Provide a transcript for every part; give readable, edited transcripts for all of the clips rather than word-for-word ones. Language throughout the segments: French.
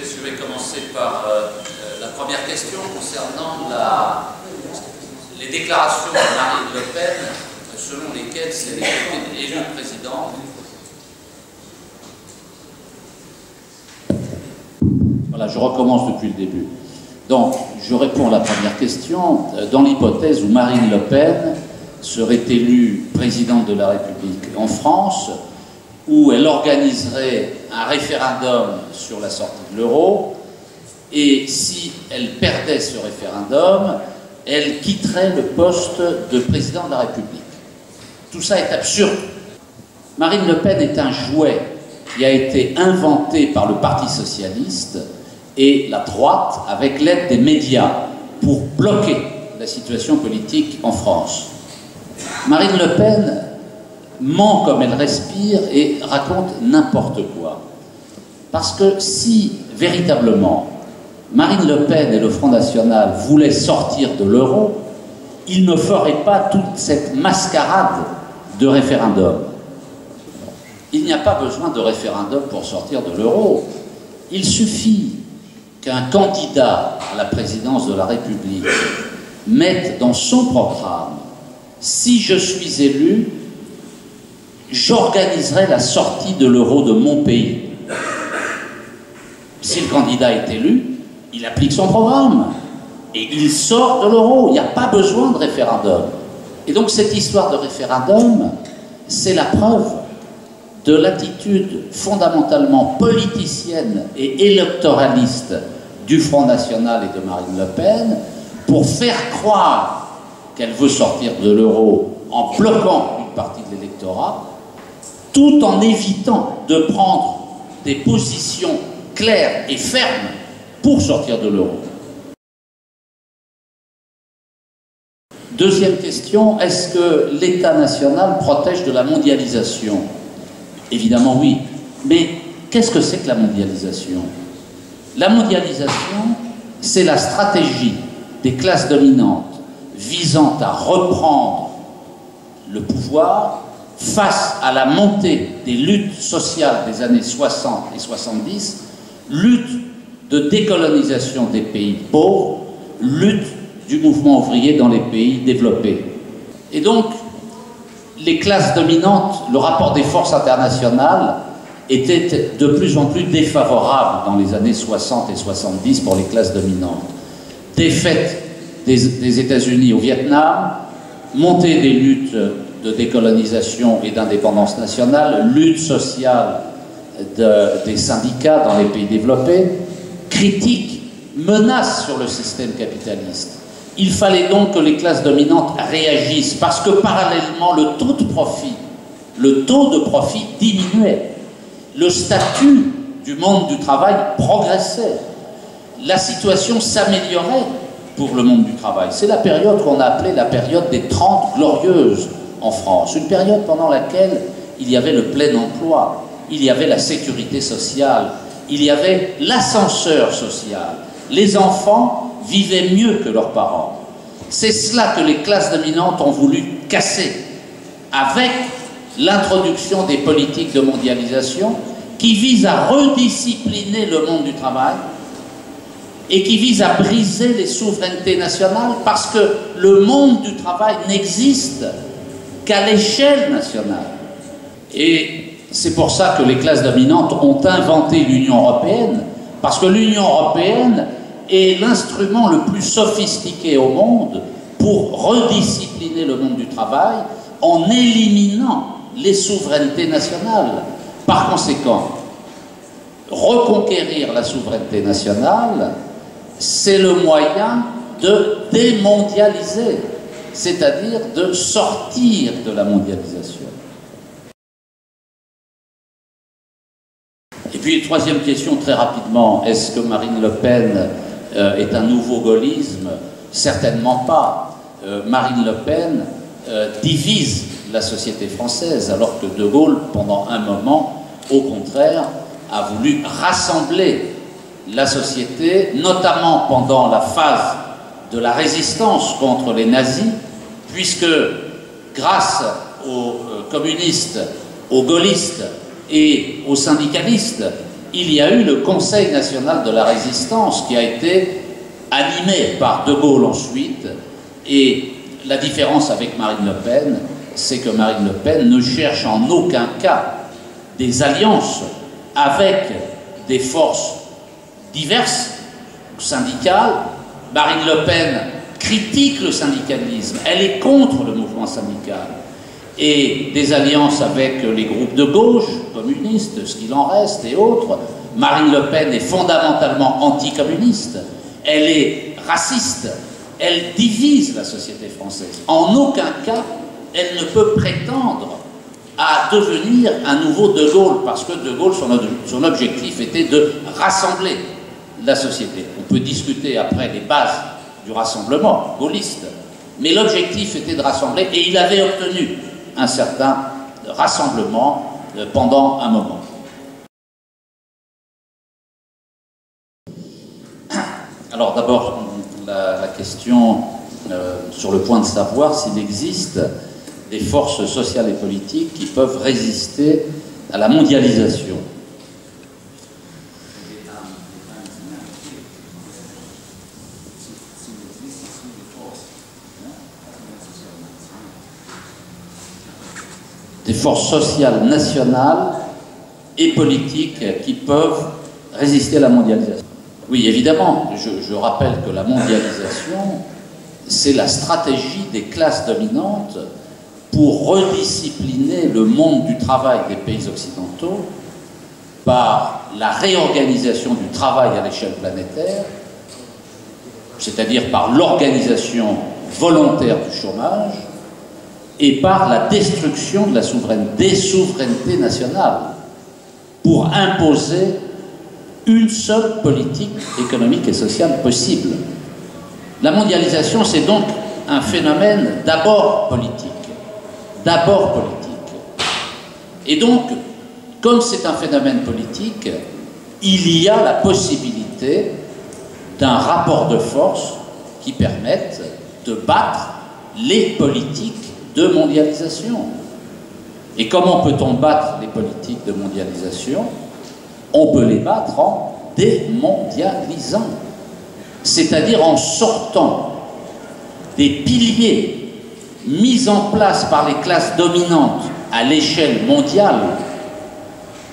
je vais commencer par la première question concernant les déclarations de Marine Le Pen, selon lesquelles si elle était élue présidente. Voilà, je recommence depuis le début. Donc, je réponds à la première question. Dans l'hypothèse où Marine Le Pen serait élue présidente de la République en France, où elle organiserait un référendum sur la sortie de l'euro, et si elle perdait ce référendum, elle quitterait le poste de président de la République. Tout ça est absurde. Marine Le Pen est un jouet qui a été inventé par le Parti socialiste et la droite avec l'aide des médias pour bloquer la situation politique en France. Marine Le Pen ment comme elle respire et raconte n'importe quoi. Parce que si, véritablement, Marine Le Pen et le Front National voulaient sortir de l'euro, ils ne feraient pas toute cette mascarade de référendum. Il n'y a pas besoin de référendum pour sortir de l'euro. Il suffit qu'un candidat à la présidence de la République mette dans son programme « Si je suis élu, j'organiserai la sortie de l'euro de mon pays ». Si le candidat est élu, il applique son programme et il sort de l'euro. Il n'y a pas besoin de référendum. Et donc cette histoire de référendum, c'est la preuve de l'attitude fondamentalement politicienne et électoraliste du Front National et de Marine Le Pen pour faire croire qu'elle veut sortir de l'euro en bloquant une partie de l'électorat, tout en évitant de prendre des positions claires et fermes pour sortir de l'euro. Deuxième question, est-ce que l'État national protège de la mondialisation? Évidemment oui, mais qu'est-ce que c'est que la mondialisation? La mondialisation, c'est la stratégie des classes dominantes visant à reprendre le pouvoir face à la montée des luttes sociales des années 60 et 70, lutte de décolonisation des pays pauvres, lutte du mouvement ouvrier dans les pays développés. Et donc, les classes dominantes, le rapport des forces internationales était de plus en plus défavorable dans les années 60 et 70 pour les classes dominantes. Défaite des États-Unis au Vietnam, montée des luttes de décolonisation et d'indépendance nationale, lutte sociale des syndicats dans les pays développés, critique, menace sur le système capitaliste. Il fallait donc que les classes dominantes réagissent parce que parallèlement le taux de profit diminuait. Le statut du monde du travail progressait. La situation s'améliorait pour le monde du travail. C'est la période qu'on a appelée la période des 30 glorieuses en France. Une période pendant laquelle il y avait le plein emploi, il y avait la sécurité sociale, il y avait l'ascenseur social. Les enfants vivaient mieux que leurs parents. C'est cela que les classes dominantes ont voulu casser avec l'introduction des politiques de mondialisation qui visent à rediscipliner le monde du travail et qui visent à briser les souverainetés nationales parce que le monde du travail n'existe qu'à l'échelle nationale. Et c'est pour ça que les classes dominantes ont inventé l'Union européenne, parce que l'Union européenne est l'instrument le plus sophistiqué au monde pour rediscipliner le monde du travail en éliminant les souverainetés nationales. Par conséquent, reconquérir la souveraineté nationale, c'est le moyen de démondialiser, c'est-à-dire de sortir de la mondialisation. Et puis, troisième question, très rapidement, est-ce que Marine Le Pen est un nouveau gaullisme? Certainement pas. Marine Le Pen divise la société française, alors que De Gaulle, pendant un moment, au contraire, a voulu rassembler la société, notamment pendant la phase de la résistance contre les nazis, puisque grâce aux communistes, aux gaullistes et aux syndicalistes, il y a eu le Conseil national de la résistance qui a été animé par De Gaulle ensuite, et la différence avec Marine Le Pen, c'est que Marine Le Pen ne cherche en aucun cas des alliances avec des forces diverses, syndicales. Marine Le Pen critique le syndicalisme, elle est contre le mouvement syndical, et des alliances avec les groupes de gauche, communistes, ce qu'il en reste et autres. Marine Le Pen est fondamentalement anticommuniste, elle est raciste, elle divise la société française. En aucun cas, elle ne peut prétendre à devenir un nouveau De Gaulle, parce que De Gaulle, son objectif était de rassembler la société. On peut discuter après des bases du rassemblement gaulliste, mais l'objectif était de rassembler, et il avait obtenu un certain rassemblement pendant un moment. Alors d'abord, la question sur le point de savoir s'il existe des forces sociales et politiques qui peuvent résister à la mondialisation. Des forces sociales nationales et politiques qui peuvent résister à la mondialisation. Oui, évidemment, je rappelle que la mondialisation, c'est la stratégie des classes dominantes pour rediscipliner le monde du travail des pays occidentaux par la réorganisation du travail à l'échelle planétaire, c'est-à-dire par l'organisation volontaire du chômage, et par la destruction de la souveraineté, des souverainetés nationales, pour imposer une seule politique économique et sociale possible. La mondialisation, c'est donc un phénomène d'abord politique. D'abord politique. Et donc, comme c'est un phénomène politique, il y a la possibilité d'un rapport de force qui permette de battre les politiques de mondialisation. Et comment peut-on battre les politiques de mondialisation? On peut les battre en démondialisant, c'est-à-dire en sortant des piliers mis en place par les classes dominantes à l'échelle mondiale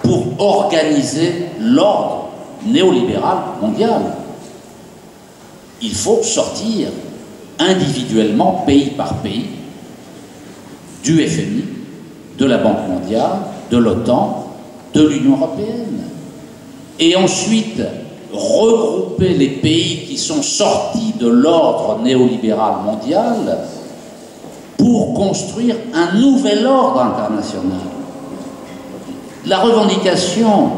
pour organiser l'ordre néolibéral mondial. Il faut sortir individuellement, pays par pays, du FMI, de la Banque mondiale, de l'OTAN, de l'Union européenne. Et ensuite, regrouper les pays qui sont sortis de l'ordre néolibéral mondial pour construire un nouvel ordre international. La revendication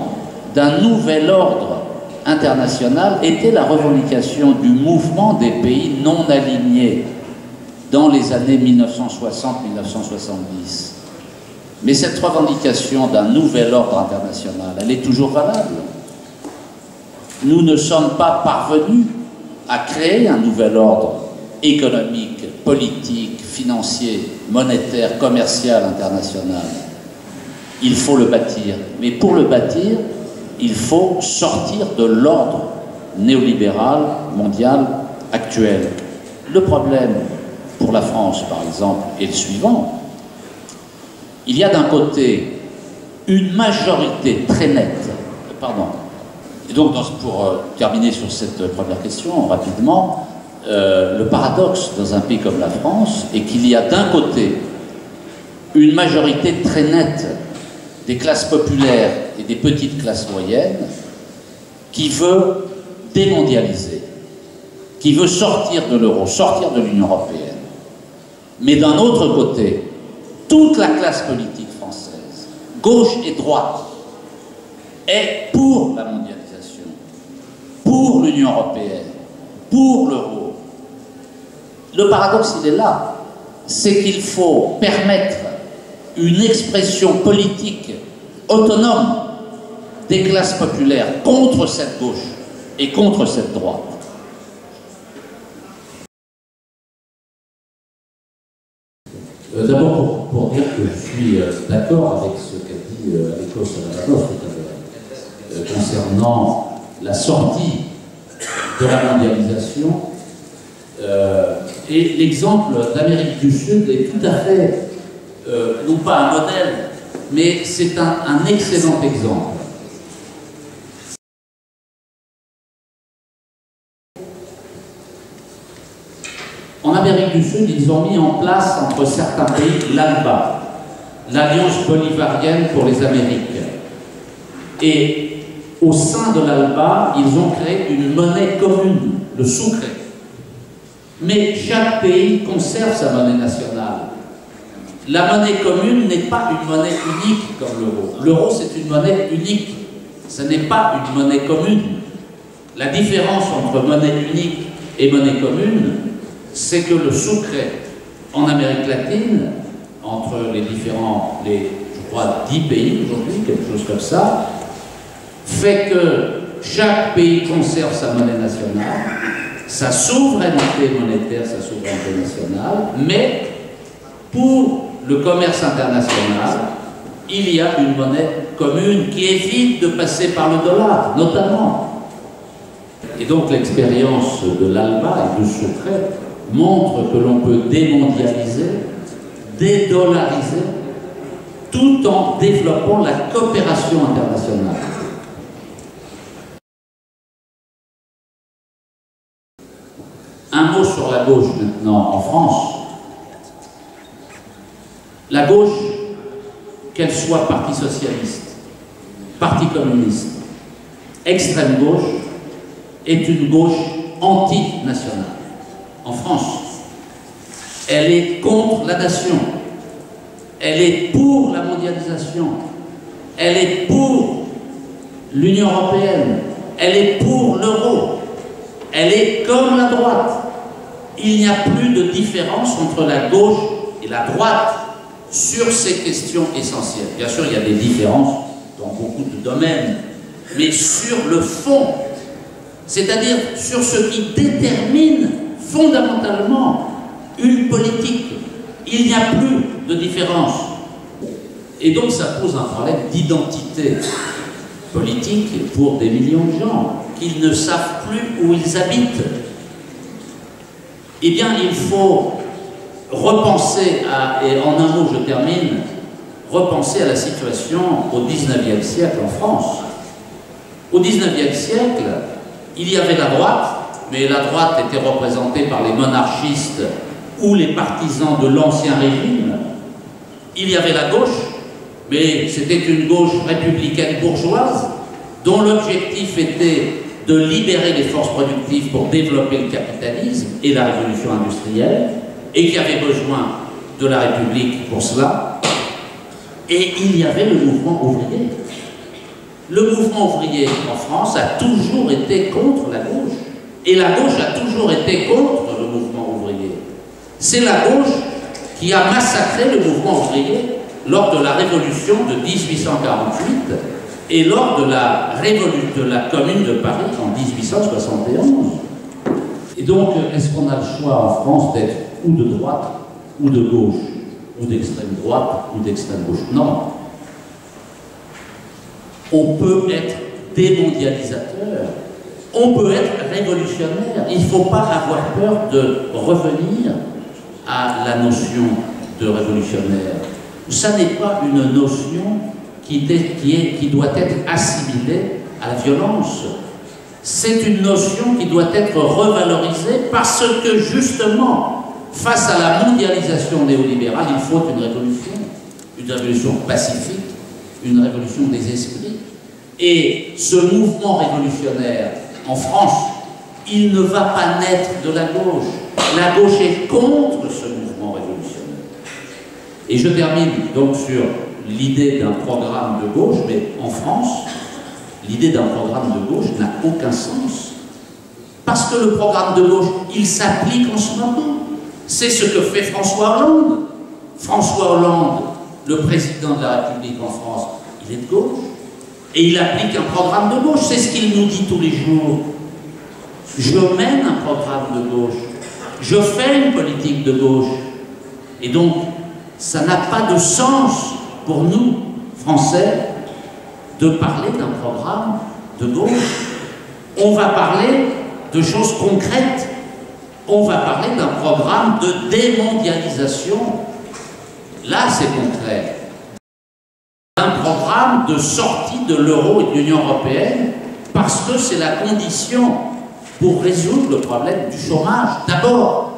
d'un nouvel ordre international était la revendication du mouvement des pays non alignés dans les années 1960-1970. Mais cette revendication d'un nouvel ordre international, elle est toujours valable. Nous ne sommes pas parvenus à créer un nouvel ordre économique, politique, financier, monétaire, commercial, international. Il faut le bâtir. Mais pour le bâtir, il faut sortir de l'ordre néolibéral mondial actuel. Le problème pour la France, par exemple, est le suivant. Il y a d'un côté une majorité très nette, et donc pour terminer sur cette première question rapidement, le paradoxe dans un pays comme la France est qu'il y a d'un côté une majorité très nette des classes populaires et des petites classes moyennes qui veut démondialiser, qui veut sortir de l'euro, sortir de l'Union européenne. Mais d'un autre côté, toute la classe politique française, gauche et droite, est pour la mondialisation, pour l'Union européenne, pour l'euro. Le paradoxe, il est là. C'est qu'il faut permettre une expression politique autonome des classes populaires contre cette gauche et contre cette droite. D'abord, pour dire que je suis d'accord avec ce qu'a dit Alekos Alamakos tout à l'heure. concernant la sortie de la mondialisation. Et l'exemple d'Amérique du Sud est tout à fait, non pas un modèle, mais c'est un excellent exemple. En Amérique du Sud, ils ont mis en place entre certains pays l'ALBA, l'Alliance bolivarienne pour les Amériques. Et au sein de l'ALBA, ils ont créé une monnaie commune, le sucre. Mais chaque pays conserve sa monnaie nationale. La monnaie commune n'est pas une monnaie unique comme l'euro. L'euro, c'est une monnaie unique. Ce n'est pas une monnaie commune. La différence entre monnaie unique et monnaie commune, c'est que le sucre en Amérique latine, entre les différents, je crois, 10 pays aujourd'hui, quelque chose comme ça, fait que chaque pays conserve sa monnaie nationale, sa souveraineté monétaire, sa souveraineté nationale, mais pour le commerce international, il y a une monnaie commune qui évite de passer par le dollar, notamment. Et donc l'expérience de l'ALBA et du sucre montre que l'on peut démondialiser, dédollariser, tout en développant la coopération internationale. Un mot sur la gauche maintenant en France. La gauche, qu'elle soit parti socialiste, parti communiste, extrême gauche, est une gauche anti-nationale. En France, elle est contre la nation, elle est pour la mondialisation, elle est pour l'Union européenne, elle est pour l'euro, elle est comme la droite. Il n'y a plus de différence entre la gauche et la droite sur ces questions essentielles. Bien sûr, il y a des différences dans beaucoup de domaines, mais sur le fond, c'est-à-dire sur ce qui détermine fondamentalement une politique, il n'y a plus de différence. Et donc ça pose un problème d'identité politique pour des millions de gens qui ne savent plus où ils habitent. Eh bien, il faut repenser et en un mot je termine, repenser à la situation au XIXe siècle en France. Au XIXe siècle, il y avait la droite, mais la droite était représentée par les monarchistes ou les partisans de l'ancien régime. Il y avait la gauche, mais c'était une gauche républicaine bourgeoise dont l'objectif était de libérer les forces productives pour développer le capitalisme et la révolution industrielle, et qui avait besoin de la République pour cela. Et il y avait le mouvement ouvrier. Le mouvement ouvrier en France a toujours été contre la gauche. Et la gauche a toujours été contre le mouvement ouvrier. C'est la gauche qui a massacré le mouvement ouvrier lors de la révolution de 1848 et lors de la Commune de Paris en 1871. Et donc, est-ce qu'on a le choix en France d'être ou de droite ou de gauche, ou d'extrême droite ou d'extrême gauche? Non. On peut être démondialisateur, on peut être révolutionnaire. Il ne faut pas avoir peur de revenir à la notion de révolutionnaire. Ça n'est pas une notion qui doit être assimilée à la violence. C'est une notion qui doit être revalorisée parce que justement, face à la mondialisation néolibérale, il faut une révolution pacifique, une révolution des esprits. Et ce mouvement révolutionnaire en France, il ne va pas naître de la gauche. La gauche est contre ce mouvement révolutionnaire. Et je termine donc sur l'idée d'un programme de gauche, mais en France, l'idée d'un programme de gauche n'a aucun sens. Parce que le programme de gauche, il s'applique en ce moment. C'est ce que fait François Hollande. François Hollande, le président de la République en France, il est de gauche. Et il applique un programme de gauche. C'est ce qu'il nous dit tous les jours. Je mène un programme de gauche. Je fais une politique de gauche. Et donc, ça n'a pas de sens pour nous, Français, de parler d'un programme de gauche. On va parler de choses concrètes. On va parler d'un programme de démondialisation. Là, c'est concret. Un programme de sortie de l'euro et de l'Union européenne, parce que c'est la condition pour résoudre le problème du chômage. D'abord,